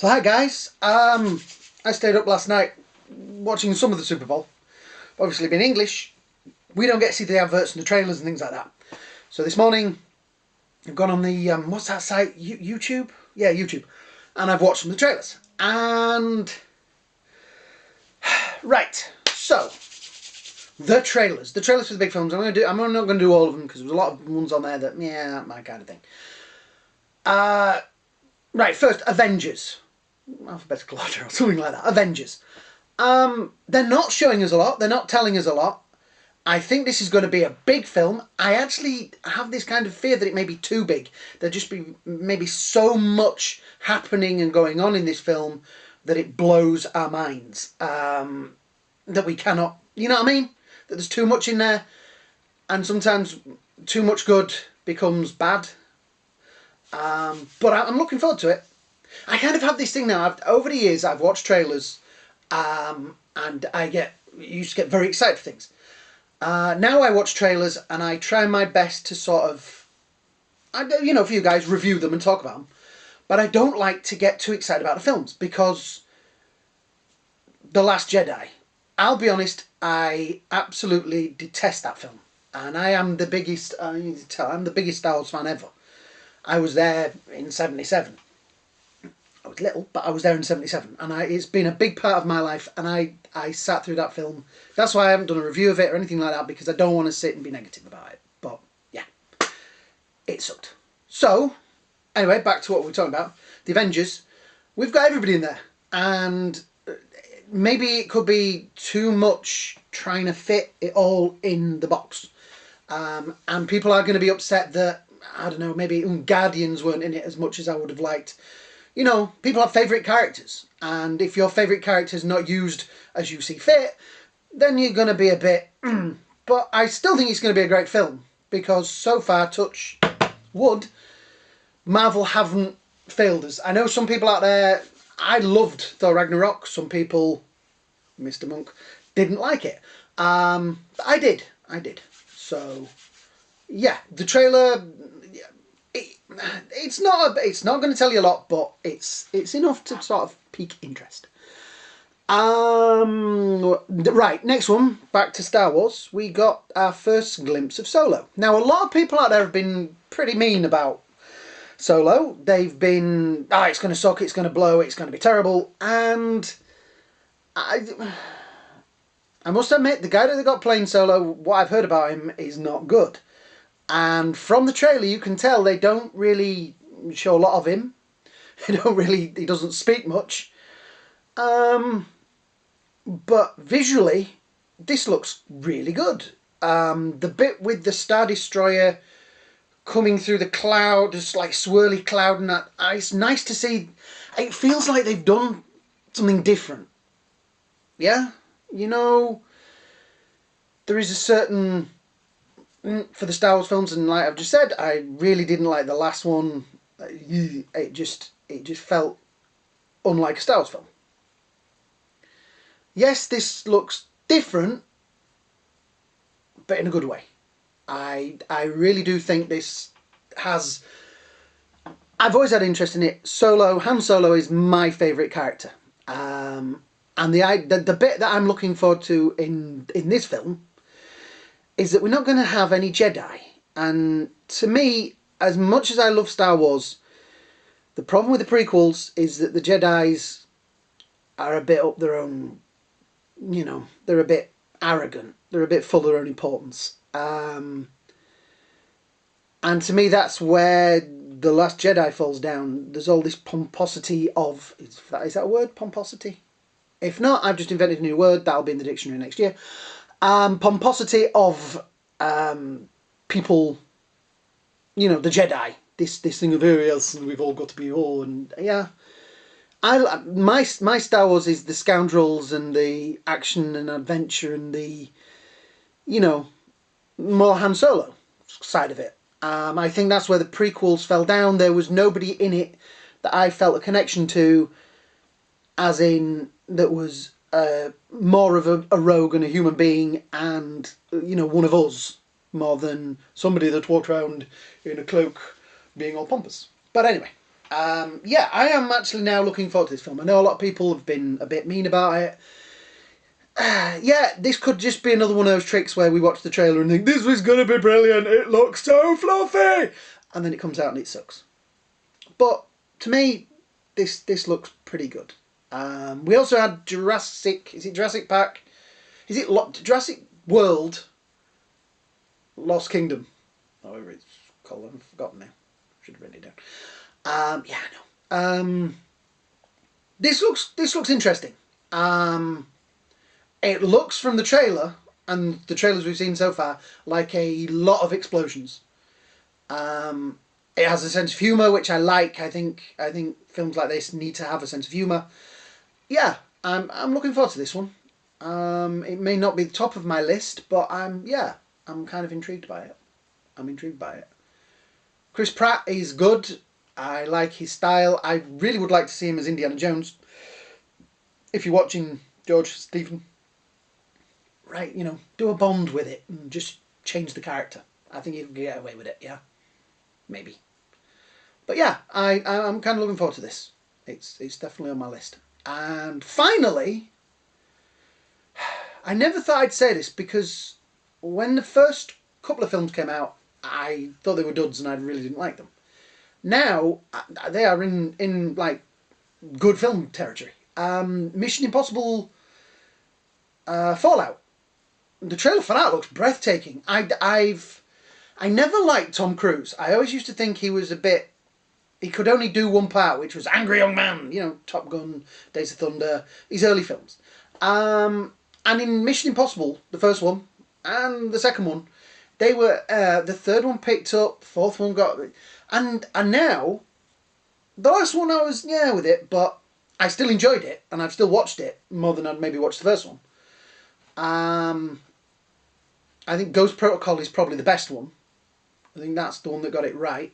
So hi guys, I stayed up last night watching some of the Super Bowl. Obviously being English, we don't get to see the adverts and the trailers and things like that. So this morning I've gone on the, what's that site, YouTube? Yeah, YouTube. And I've watched some of the trailers. And, right, so, the trailers for the big films. I'm not going to do all of them because there's a lot of ones on there that, yeah, not my kind of thing. Right, first, Avengers. Alphabetical order or something like that. Avengers. They're not showing us a lot. They're not telling us a lot. I think this is going to be a big film. I actually have this kind of fear that it may be too big. There'll just be maybe so much happening and going on in this film that it blows our minds. That we cannot, you know what I mean? That there's too much in there, and sometimes too much good becomes bad. But I'm looking forward to it. I kind of have this thing now. Over the years, I've watched trailers, and I used to get very excited for things. Now I watch trailers and I try my best to sort of, for you guys, review them and talk about them. But I don't like to get too excited about the films because The Last Jedi, I'll be honest, I absolutely detest that film. And I am the biggest, I'm the biggest Star Wars fan ever. I was there in '77. I was little, but I was there in '77, and it's been a big part of my life, and I sat through that film. That's why I haven't done a review of it or anything like that, because I don't want to sit and be negative about it. But, yeah, it sucked. So, anyway, back to what we were talking about. The Avengers, we've got everybody in there, and maybe it could be too much trying to fit it all in the box. And people are going to be upset that, I don't know, maybe Guardians weren't in it as much as I would have liked. You know, people have favourite characters, and if your favourite character is not used as you see fit, then you're going to be a bit... But I still think it's going to be a great film, because so far, touch wood, Marvel haven't failed us. I know some people out there, I loved Thor Ragnarok, some people, Mr. Monk, didn't like it. I did. So, yeah, the trailer... It's not going to tell you a lot, but it's enough to sort of pique interest. Right, next one, back to Star Wars. We got our first glimpse of Solo. Now, a lot of people out there have been pretty mean about Solo. They've been, it's going to suck, it's going to blow, it's going to be terrible, and I must admit, the guy that they got playing Solo, what I've heard about him is not good. And from the trailer, you can tell they don't really show a lot of him. He doesn't speak much. But visually, this looks really good. The bit with the Star Destroyer coming through the cloud, just like swirly cloud and that, it's nice to see. It feels like they've done something different. Yeah? You know, there is a certain... For the Star Wars films, and like I've just said, I really didn't like the last one. It just felt unlike a Star Wars film. Yes, this looks different, but in a good way. I really do think this has... I've always had interest in it. Han Solo is my favourite character. And the bit that I'm looking forward to in this film is that we're not going to have any Jedi. And to me, as much as I love Star Wars, the problem with the prequels is that the Jedis are a bit up their own, they're a bit arrogant. They're a bit full of their own importance. And to me, that's where The Last Jedi falls down. There's all this pomposity of... Is that a word? Pomposity? If not, I've just invented a new word. That'll be in the dictionary next year. Pomposity of people, the Jedi. This thing of areas, and we've all got to be all, and yeah. My Star Wars is the scoundrels and the action and adventure and the, more Han Solo side of it. I think that's where the prequels fell down. There was nobody in it that I felt a connection to, as in that was more of a rogue and a human being, and one of us, more than somebody that walked around in a cloak being all pompous. But anyway, Yeah, I am actually now looking forward to this film. I know a lot of people have been a bit mean about it. Yeah, this could just be another one of those tricks where we watch the trailer and think, this was going to be brilliant, it looks so fluffy! And then it comes out and it sucks. But, to me, this looks pretty good. We also had Jurassic... Is it Jurassic Park? Is it Jurassic World Lost Kingdom? However it's called, I've forgotten now. Should have written it down. Yeah, I know. This looks interesting. It looks from the trailer and the trailers we've seen so far like a lot of explosions. It has a sense of humour, which I like. I think films like this need to have a sense of humour. Yeah, I'm looking forward to this one. It may not be the top of my list, but I'm kind of intrigued by it. I'm intrigued by it. Chris Pratt is good. I like his style. I really would like to see him as Indiana Jones. If you're watching George Stephen, right, do a Bond with it and just change the character. I think you can get away with it, yeah. Maybe. But yeah, I'm kind of looking forward to this. It's definitely on my list. And finally, I never thought I'd say this because when the first couple of films came out, I thought they were duds and I really didn't like them. Now, they are in like, good film territory. Mission Impossible Fallout. The trailer for that looks breathtaking. I never liked Tom Cruise. I always used to think he was a bit... He could only do one part, which was Angry Young Man. Top Gun, Days of Thunder, his early films. And in Mission Impossible, the first one, and the second one, they were... the third one picked up, fourth one got... And now, the last one I was, with it, but I still enjoyed it, and I've still watched it more than I'd maybe watched the first one. I think Ghost Protocol is probably the best one. I think that's the one that got it right.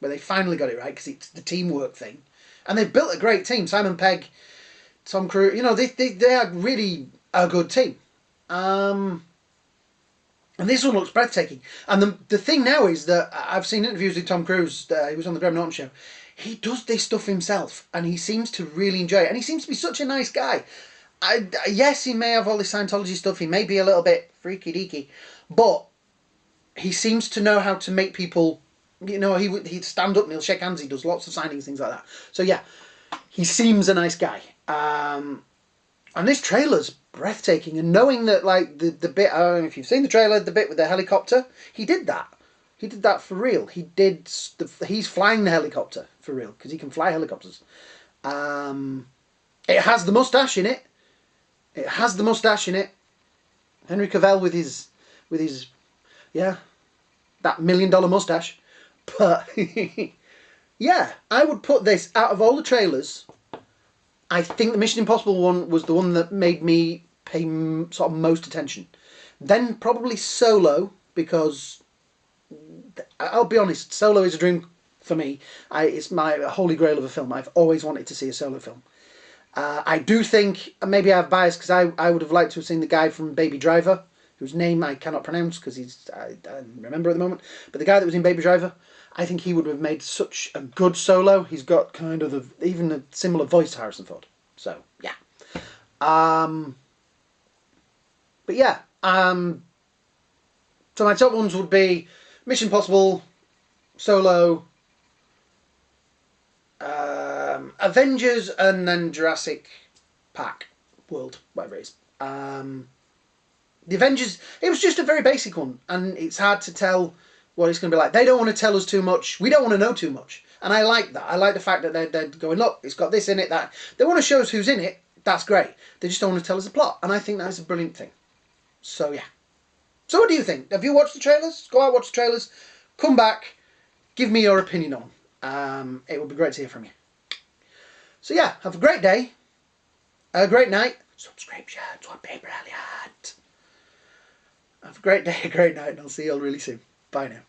Where they finally got it right, because it's the teamwork thing. And they've built a great team. Simon Pegg, Tom Cruise, they are really a good team. And this one looks breathtaking. And the thing now is that I've seen interviews with Tom Cruise. He was on the Graham Norton show. He does this stuff himself, and he seems to really enjoy it. And he seems to be such a nice guy. Yes, he may have all this Scientology stuff. He may be a little bit freaky deaky, but he seems to know how to make people. He'd stand up and he'll shake hands. He does lots of signings, things like that. So yeah, he seems a nice guy. And this trailer's breathtaking. And knowing that, like the bit, I don't know if you've seen the trailer, the bit with the helicopter, he did that. He did that for real. He's flying the helicopter for real because he can fly helicopters. It has the mustache in it. It has the mustache in it. Henry Cavill with his that $1 million mustache. But yeah, I would put this out of all the trailers. I think the Mission Impossible one was the one that made me pay sort of most attention. Then probably Solo, because I'll be honest, Solo is a dream for me. It's my holy grail of a film. I've always wanted to see a Solo film. I do think, maybe I have bias, because I would have liked to have seen the guy from Baby Driver, whose name I cannot pronounce because I don't remember at the moment. But the guy that was in Baby Driver, I think he would have made such a good Solo. He's got kind of even a similar voice to Harrison Ford. So, yeah. But yeah. So my top ones would be Mission Impossible, Solo, Avengers, and then Jurassic Park World, whatever it is. The Avengers, it was just a very basic one, and it's hard to tell what it's going to be like. They don't want to tell us too much. We don't want to know too much. And I like that. I like the fact that they're going, look, it's got this in it, that. They want to show us who's in it. That's great. They just don't want to tell us the plot. And I think that is a brilliant thing. So, yeah. So what do you think? Have you watched the trailers? Go out, watch the trailers. Come back. Give me your opinion on. It would be great to hear from you. So, yeah. Have a great day. A great night. Subscriptions on Paper Elliot. Have a great day, a great night, and I'll see you all really soon. Bye now.